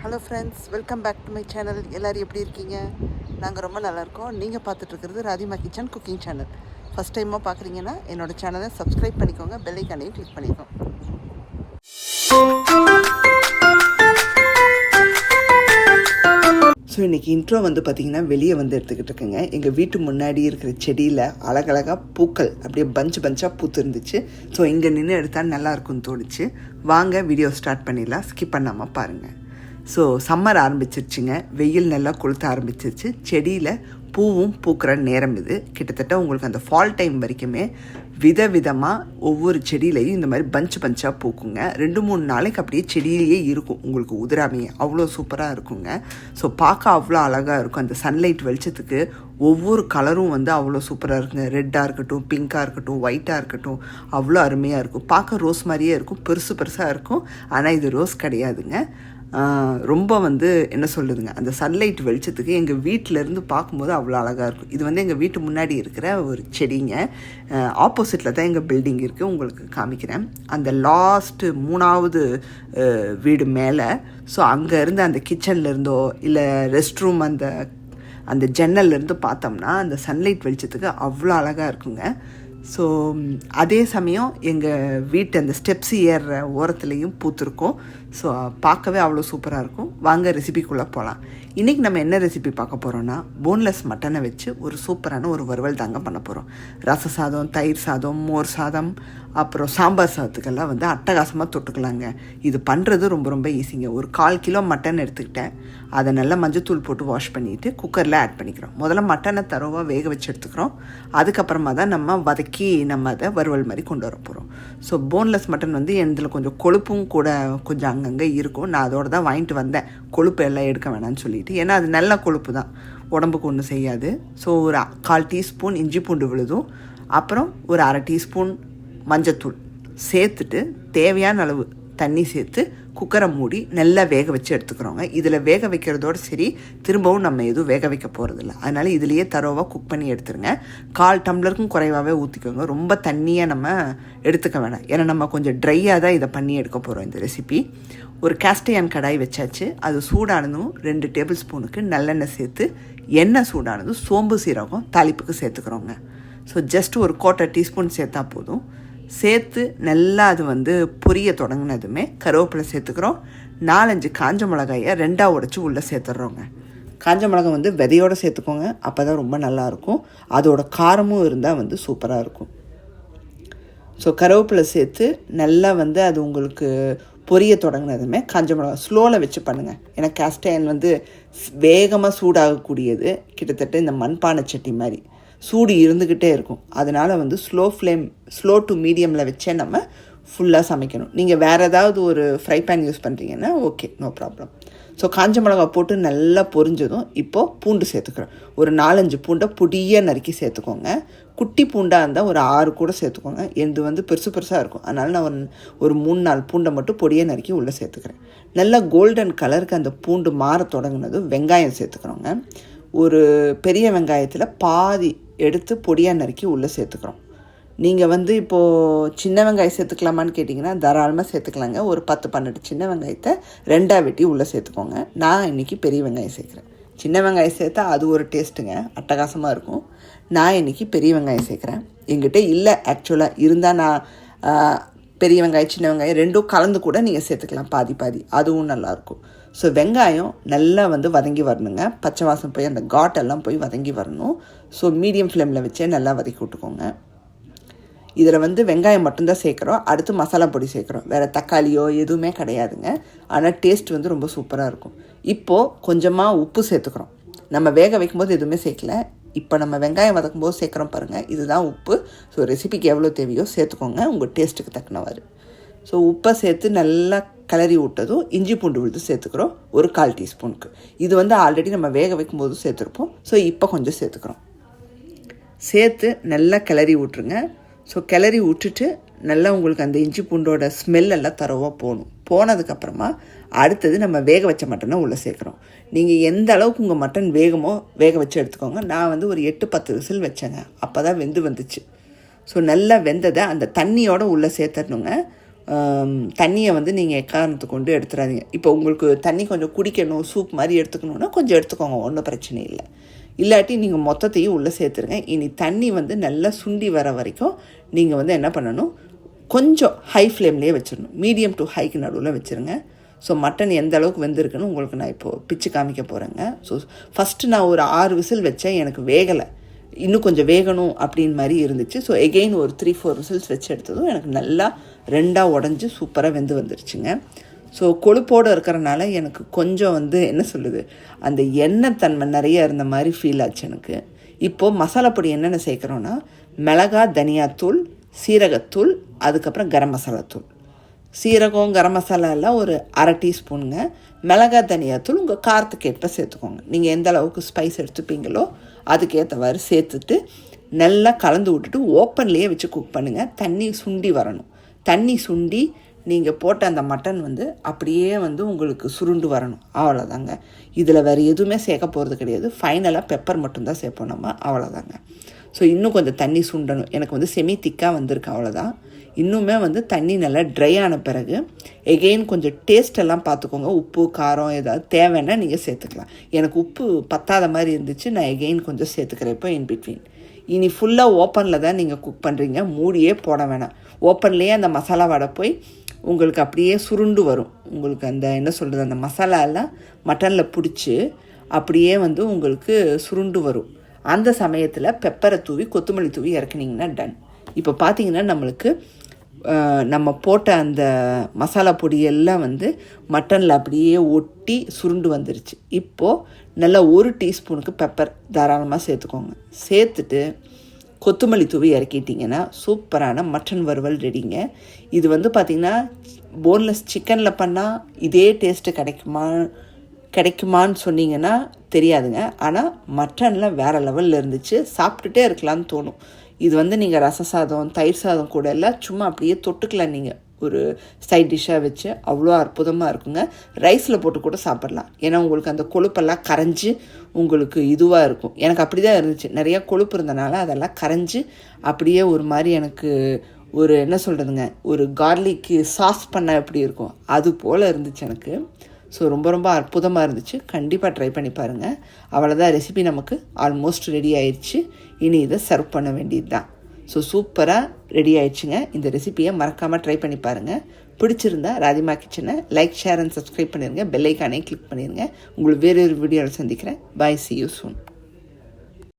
Hello friends, welcome back to my channel. எல்லோரும் எப்படி இருக்கீங்க? நாங்கள் ரொம்ப நல்லாயிருக்கோம். நீங்கள் பார்த்துட்ருக்கிறது Radhima kitchen cooking channel. First டைமாக பார்க்குறீங்கன்னா என்னோடய சேனலை சப்ஸ்கிரைப் பண்ணிக்கோங்க, பெல் ஐக்கானையும் கிளிக் பண்ணிக்கோங்க. ஸோ இன்றைக்கி இன்ட்ரோ பார்த்திங்கன்னா வெளியே எடுத்துக்கிட்டு இருக்குங்க. எங்கள் வீட்டு முன்னாடி இருக்கிற செடியில் அழகழகாக பூக்கள் அப்படியே பஞ்சாக பூத்து இருந்துச்சு. ஸோ இங்கே நின்று எடுத்தால் நல்லாயிருக்குன்னு தோணுச்சு. வாங்க வீடியோ ஸ்டார்ட் பண்ணிடலாம், ஸ்கிப் பண்ணாமல் பாருங்கள். ஸோ சம்மர் ஆரம்பிச்சிருச்சுங்க, வெயில் நல்லா கொளுத்த ஆரம்பிச்சிருச்சு. செடியில் பூவும் பூக்கிற நேரம் இது. கிட்டத்தட்ட உங்களுக்கு அந்த ஃபால் டைம் வரைக்குமே விதவிதமாக ஒவ்வொரு செடியிலையும் இந்த மாதிரி பஞ்சாக பூக்குங்க. 2-3 நாளைக்கு அப்படியே செடியிலேயே இருக்கும், உங்களுக்கு உதிராமையே அவ்வளோ சூப்பராக இருக்குங்க. ஸோ பார்க்க அவ்வளோ அழகாக இருக்கும். அந்த சன்லைட் வெளிச்சத்துக்கு ஒவ்வொரு கலரும் அவ்வளோ சூப்பராக இருக்குங்க. ரெட்டாக இருக்கட்டும், பிங்காக இருக்கட்டும், ஒயிட்டாக இருக்கட்டும், அவ்வளோ அருமையாக இருக்கும். பார்க்க ரோஸ் மாதிரியே இருக்கும், பெருசாக இருக்கும். ஆனால் இது ரோஸ் கிடையாதுங்க. ரொம்ப என்ன சொல்லுதுங்க, அந்த சன்லைட் வெளிச்சத்துக்கு எங்கள் வீட்டிலேருந்து பார்க்கும்போது அவ்வளோ அழகாக இருக்கும். இது எங்கள் வீட்டு முன்னாடி இருக்கிற ஒரு செடிங்க. ஆப்போசிட்டில் தான் எங்கள் பில்டிங் இருக்குது, உங்களுக்கு காமிக்கிறேன். அந்த லாஸ்ட்டு 3வது வீடு மேலே. ஸோ அங்கே இருந்து அந்த கிச்சன்லேருந்தோ இல்லை ரெஸ்ட் ரூம் அந்த ஜன்னல்லேருந்து பார்த்தோம்னா அந்த சன்லைட் வெளிச்சத்துக்கு அவ்வளோ அழகாக இருக்குங்க. ஸோ அதே சமயம் எங்கள் வீட்டு அந்த ஸ்டெப்ஸ் ஏறுற ஓரத்துலேயும் பூத்துருக்கும். ஸோ பார்க்கவே அவ்வளோ சூப்பராக இருக்கும். வாங்க ரெசிபிக்குள்ளே போகலாம். இன்றைக்கி நம்ம என்ன ரெசிபி பார்க்க போகிறோன்னா, போன்லெஸ் மட்டனை வச்சு ஒரு சூப்பரான ஒரு வறுவல் தாங்க பண்ண போகிறோம். ரச சாதம், தயிர் சாதம், மோர் சாதம், அப்புறம் சாம்பார் சாதத்துக்கெல்லாம் அட்டகாசமாக தொட்டுக்கலாங்க. இது பண்ணுறது ரொம்ப ஈஸிங்க. ஒரு 1/4 கிலோ மட்டன் எடுத்துக்கிட்டேன். அதை நல்லா மஞ்சத்தூள் போட்டு வாஷ் பண்ணிவிட்டு குக்கரில் ஆட் பண்ணிக்கிறோம். முதல்ல மட்டனை தரோவாக வேக வச்சு எடுத்துக்கிறோம். அதுக்கப்புறமா தான் நம்ம வதக்கி நம்ம அதை வறுவல் மாதிரி கொண்டு வர போகிறோம். ஸோ போன்லெஸ் மட்டன் இதில் கொஞ்சம் கொழுப்பும் கூட கொஞ்சம் அங்கங்கே இருக்கும். நான் அதோடு தான் வாங்கிட்டு வந்தேன், கொழுப்பு எல்லாம் எடுக்க வேணாம்னு சொல்லிட்டு. ஏன்னா அது நல்ல கொழுப்பு தான், உடம்புக்கு ஒன்றும் செய்யாது. ஸோ ஒரு 1/4 டீஸ்பூன் இஞ்சி பூண்டு விழுதும், அப்புறம் ஒரு 1/2 டீஸ்பூன் மஞ்சத்தூள் சேர்த்துட்டு தேவையான அளவு தண்ணி சேர்த்து குக்கரை மூடி நல்லா வேக வச்சு எடுத்துக்கிறோங்க. இதில் வேக வைக்கிறதோடு சரி, திரும்பவும் நம்ம எதுவும் வேக வைக்க போகிறதில்ல. அதனால் இதுலேயே தரோவாக குக் பண்ணி எடுத்துருங்க. 1/4 டம்ளருக்கும் குறைவாகவே ஊற்றிக்கோங்க. ரொம்ப தண்ணியாக நம்ம எடுத்துக்க வேணாம், ஏன்னா நம்ம கொஞ்சம் ட்ரையாக தான் இதை பண்ணி எடுக்க போகிறோம் இந்த ரெசிபி. ஒரு கேஸ்டையான் கடாய் வச்சாச்சு. அது சூடானதும் 2 டேபிள் ஸ்பூனுக்கு நல்லெண்ணெய் சேர்த்து, எண்ணெய் சூடானதும் சோம்பு சீரகம் தாளிப்புக்கு சேர்த்துக்கிறோங்க. ஸோ ஜஸ்ட் ஒரு 1/4 டீஸ்பூன் சேர்த்தா போதும். சேர்த்து நல்லா அது பொரிய தொடங்கினதுமே கருவேப்பிலை சேர்த்துக்கிறோம். 4-5 காஞ்ச மிளகாயை 2ஆக உடைச்சி உள்ளே சேர்த்துட்றோங்க. காஞ்ச மிளகாய் விதையோடு சேர்த்துக்கோங்க, அப்போ தான் ரொம்ப நல்லாயிருக்கும். அதோட காரமும் இருந்தால் சூப்பராக இருக்கும். ஸோ கருவேப்பிலை சேர்த்து நல்லா அது உங்களுக்கு பொரிய தொடங்கினதுமே காஞ்ச மிளகாய் ஸ்லோவில் வச்சு பண்ணுங்கள். ஏன்னா கேஸ்டைன் வேகமாக சூடாகக்கூடியது. கிட்டத்தட்ட இந்த மண்பானை சட்டி மாதிரி சூடு இருந்துக்கிட்டே இருக்கும். அதனால் ஸ்லோ டு மீடியமில் வச்சே நம்ம ஃபுல்லாக சமைக்கணும். நீங்கள் வேறு ஏதாவது ஒரு ஃப்ரை பேன் யூஸ் பண்ணுறீங்கன்னா ஓகே, நோ ப்ராப்ளம். ஸோ காஞ்ச மிளகாய் போட்டு நல்லா பொரிஞ்சதும் இப்போது பூண்டு சேர்த்துக்கிறோம். ஒரு 4-5 பூண்டை பொடியாக நறுக்கி சேர்த்துக்கோங்க. குட்டி பூண்டாக இருந்தால் ஒரு 6 கூட சேர்த்துக்கோங்க. எது பெருசாக இருக்கும், அதனால் நான் ஒரு 3-4 பூண்டை மட்டும் பொடியாக நறுக்கி உள்ளே சேர்த்துக்கிறேன். நல்லா கோல்டன் கலருக்கு அந்த பூண்டு மாற தொடங்கினதும் வெங்காயம் சேர்த்துக்கிறோங்க. ஒரு பெரிய வெங்காயத்தில் பாதி எடுத்து பொடியாக நறுக்கி உள்ளே சேர்த்துக்கிறோம். நீங்கள் இப்போது சின்ன வெங்காயம் சேர்த்துக்கலாமான்னு கேட்டிங்கன்னா தாராளமாக சேர்த்துக்கலாங்க. ஒரு 10-12 சின்ன வெங்காயத்தை 2ஆக வெட்டி உள்ளே சேர்த்துக்கோங்க. நான் இன்றைக்கி பெரிய வெங்காயம் சேர்க்குறேன். சின்ன வெங்காயம் சேர்த்தா அது ஒரு டேஸ்ட்டுங்க, அட்டகாசமாக இருக்கும். நான் இன்றைக்கி பெரிய வெங்காயம் சேர்க்குறேன். என்கிட்ட இல்லை ஆக்சுவலாக, இருந்தால் நான் பெரிய வெங்காயம் சின்ன வெங்காயம் 2ம் கலந்து கூட நீங்கள் சேர்த்துக்கலாம், பாதி, அதுவும் நல்லாயிருக்கும். ஸோ வெங்காயம் நல்லா வதங்கி வரணுங்க. பச்சை வாசம் போய் அந்த காட்டெல்லாம் போய் வதங்கி வரணும். ஸோ மீடியம் ஃப்ளேமில் வச்சே நல்லா வதக்கி விட்டுக்கோங்க. இதில் வெங்காயம் மட்டும்தான் சேர்க்குறோம். அடுத்து மசாலா பொடி சேர்க்குறோம். வேறு தக்காளியோ எதுவுமே கிடையாதுங்க. ஆனால் டேஸ்ட் ரொம்ப சூப்பராக இருக்கும். இப்போது கொஞ்சமாக உப்பு சேர்த்துக்கிறோம். நம்ம வேக வைக்கும்போது எதுவுமே சேர்க்கல, இப்போ நம்ம வெங்காயம் வதக்கும்போது சேர்க்குறோம் பாருங்கள், இதுதான் உப்பு. ஸோ ரெசிபிக்கு எவ்வளோ தேவையோ சேர்த்துக்கோங்க, உங்கள் டேஸ்ட்டுக்கு தக்கனவாறு. ஸோ உப்பை சேர்த்து நல்லா கிளறி விட்டதும் இஞ்சி பூண்டு விழுது சேர்த்துக்கிறோம் ஒரு 1/4 டீஸ்பூனுக்கு. இது ஆல்ரெடி நம்ம வேக வைக்கும்போது சேர்த்துருப்போம். ஸோ இப்போ கொஞ்சம் சேர்த்துக்கிறோம். சேர்த்து நல்லா கிளறி விட்ருங்க. ஸோ கிளறி விட்டுட்டு நல்லா உங்களுக்கு அந்த இஞ்சி பூண்டோட ஸ்மெல் எல்லாம் தரவாக போகணும். போனதுக்கப்புறமா அடுத்தது நம்ம வேக வச்ச மட்டனை உள்ளே சேர்க்குறோம். நீங்கள் எந்த அளவுக்கு உங்கள் மட்டன் வேக வச்சு எடுத்துக்கோங்க. நான் ஒரு 8-10 விசில் வச்சேங்க, அப்போ தான் வந்துச்சு. ஸோ நல்லா வெந்ததை அந்த தண்ணியோடு உள்ளே சேர்த்துடணுங்க. தண்ணியை வந்து நீங்கள் எக்காரணத்தை கொண்டு எடுத்துடாதீங்க. இப்போ உங்களுக்கு தண்ணி கொஞ்சம் குடிக்கணும், சூப் மாதிரி எடுத்துக்கணுன்னா கொஞ்சம் எடுத்துக்கோங்க, ஒன்றும் பிரச்சனை இல்லை. இல்லாட்டி நீங்கள் மொத்தத்தையும் உள்ளே சேர்த்துருங்க. இனி தண்ணி வந்து நல்லா சுண்டி வர வரைக்கும் நீங்கள் வந்து என்ன பண்ணணும், கொஞ்சம் ஹை ஃப்ளேம்லேயே வச்சிடணும். மீடியம் டு ஹைக்கு நடுவில் வச்சுருங்க. ஸோ மட்டன் எந்த அளவுக்கு வெந்திருக்குன்னு உங்களுக்கு நான் இப்போது பிச்சு காமிக்க போகிறேங்க. ஸோ ஃபஸ்ட்டு நான் ஒரு 6 விசில் வச்சேன், எனக்கு வேகலை, இன்னும் கொஞ்சம் வேகணும் அப்படின்னு மாதிரி இருந்துச்சு. ஸோ எகெயின் ஒரு 3-4 விசில்ஸ் வச்சு எடுத்ததும் எனக்கு நல்லா 2ஆக உடஞ்சி சூப்பராக வெந்து வந்துருச்சுங்க. ஸோ கொழுப்போடு இருக்கிறனால எனக்கு கொஞ்சம் வந்து என்ன சொல்லுது, அந்த எண்ணெய் தன்மை நிறைய இருந்த மாதிரி ஃபீல் ஆச்சு எனக்கு. இப்போது மசாலா பொடி என்னென்ன சேர்க்குறோன்னா, மிளகா, தனியாத்தூள், சீரகத்தூள், அதுக்கப்புறம் கரம் மசாலாத்தூள். சீரகம், கரம் மசாலா எல்லாம் ஒரு 1/2 டீஸ்பூனுங்க. மிளகா, தனியாத்தூள் உங்கள் காரத்துக்கு ஏற்ப சேர்த்துக்கோங்க. நீங்கள் எந்த அளவுக்கு ஸ்பைஸ் எடுத்துப்பீங்களோ அதுக்கேற்றவாறு சேர்த்துட்டு நல்லா கலந்து விட்டுட்டு ஓப்பன்லேயே வச்சு குக் பண்ணுங்கள். தண்ணி சுண்டி வரணும். தண்ணி சுண்டி நீங்கள் போட்ட அந்த மட்டன் வந்து அப்படியே வந்து உங்களுக்கு சுருண்டு வரணும். அவ்வளோதாங்க. இதில் வேறு எதுவுமே சேர்க்க போகிறது கிடையாது. ஃபைனலாக பெப்பர் மட்டும்தான் சேர்ப்போம் நம்ம, அவ்வளோதாங்க. ஸோ இன்னும் கொஞ்சம் தண்ணி சுண்டணும். எனக்கு வந்து செமி திக்காக வந்திருக்கு, அவ்வளோதான். இன்னுமே வந்து தண்ணி நல்லா ட்ரை ஆன பிறகு எகெயின் கொஞ்சம் டேஸ்ட்டெல்லாம் பார்த்துக்கோங்க. உப்பு, காரம் ஏதாவது தேவைன்னா நீங்கள் சேர்த்துக்கலாம். எனக்கு உப்பு பத்தாத மாதிரி இருந்துச்சு, நான் எகெயின் கொஞ்சம் சேர்த்துக்கிறேன் இப்போ இன் பிட்வீன். இனி ஃபுல்லாக ஓப்பனில் தான் நீங்கள் குக் பண்ணுறீங்க, மூடியே போட வேணாம். ஓப்பன்லேயே அந்த மசாலா வடை போய் உங்களுக்கு அப்படியே சுருண்டு வரும். உங்களுக்கு அந்த என்ன சொல்கிறது, அந்த மசாலாலாம் மட்டனில் பிடிச்சி அப்படியே வந்து உங்களுக்கு சுருண்டு வரும். அந்த சமயத்தில் பெப்பரை தூவி கொத்தமல்லி தூவி இறக்குனிங்கன்னா டன். இப்போ பார்த்தீங்கன்னா நம்மளுக்கு நம்ம போட்ட அந்த மசாலா பொடியெல்லாம் வந்து மட்டனில் அப்படியே ஒட்டி சுருண்டு வந்துருச்சு. இப்போது நல்லா 1 டீஸ்பூனுக்கு பெப்பர் தாராளமாக சேர்த்துக்கோங்க. சேர்த்துட்டு கொத்தமல்லி தூவி இறக்கிட்டிங்கன்னா சூப்பரான மட்டன் வறுவல் ரெடிங்க. இது வந்து பார்த்திங்கன்னா போன்லெஸ் சிக்கனில் பண்ணால் இதே டேஸ்ட்டு கிடைக்குமான்னு சொன்னீங்கன்னா தெரியாதுங்க. ஆனால் மட்டனில் வேறு லெவலில் இருந்துச்சு, சாப்பிட்டுட்டே இருக்கலான்னு தோணும். இது வந்து நீங்கள் ரச சாதம், தயிர் சாதம் கூட எல்லாம் சும்மா அப்படியே தொட்டுக்கலாம், நீங்கள் ஒரு சைட் டிஷ்ஷாக வச்சு அவ்வளோ அற்புதமாக இருக்குங்க. ரைஸில் போட்டு கூட சாப்பிட்லாம். ஏன்னா உங்களுக்கு அந்த கொழுப்பெல்லாம் கரைஞ்சி உங்களுக்கு இதுவாக இருக்கும். எனக்கு அப்படி தான் இருந்துச்சு, நிறையா கொழுப்பு இருந்தனால அதெல்லாம் கரைஞ்சி அப்படியே ஒரு மாதிரி எனக்கு ஒரு என்ன சொல்கிறதுங்க, ஒரு கார்லிக்கு சாஸ் பண்ண எப்படி இருக்கும் அது போல் இருந்துச்சு எனக்கு. ஸோ ரொம்ப ரொம்ப அற்புதமாக இருந்துச்சு. கண்டிப்பாக ட்ரை பண்ணி பாருங்கள். அவ்வளோதான், ரெசிபி நமக்கு ஆல்மோஸ்ட் ரெடி ஆயிடுச்சு. இனி இதை சர்வ் பண்ண வேண்டியது தான். ஸோ சூப்பராக ரெடி ஆயிடுச்சுங்க. இந்த ரெசிபியை மறக்காமல் ட்ரை பண்ணி பாருங்கள். பிடிச்சிருந்தா ராதிமா கிச்சனை லைக், ஷேர் அண்ட் சப்ஸ்கிரைப் பண்ணிடுங்க. பெல் ஐக்கானே கிளிக் பண்ணிடுங்க. உங்களுக்கு வேறு ஒரு வீடியோவில் சந்திக்கிறேன். பாய், see you soon.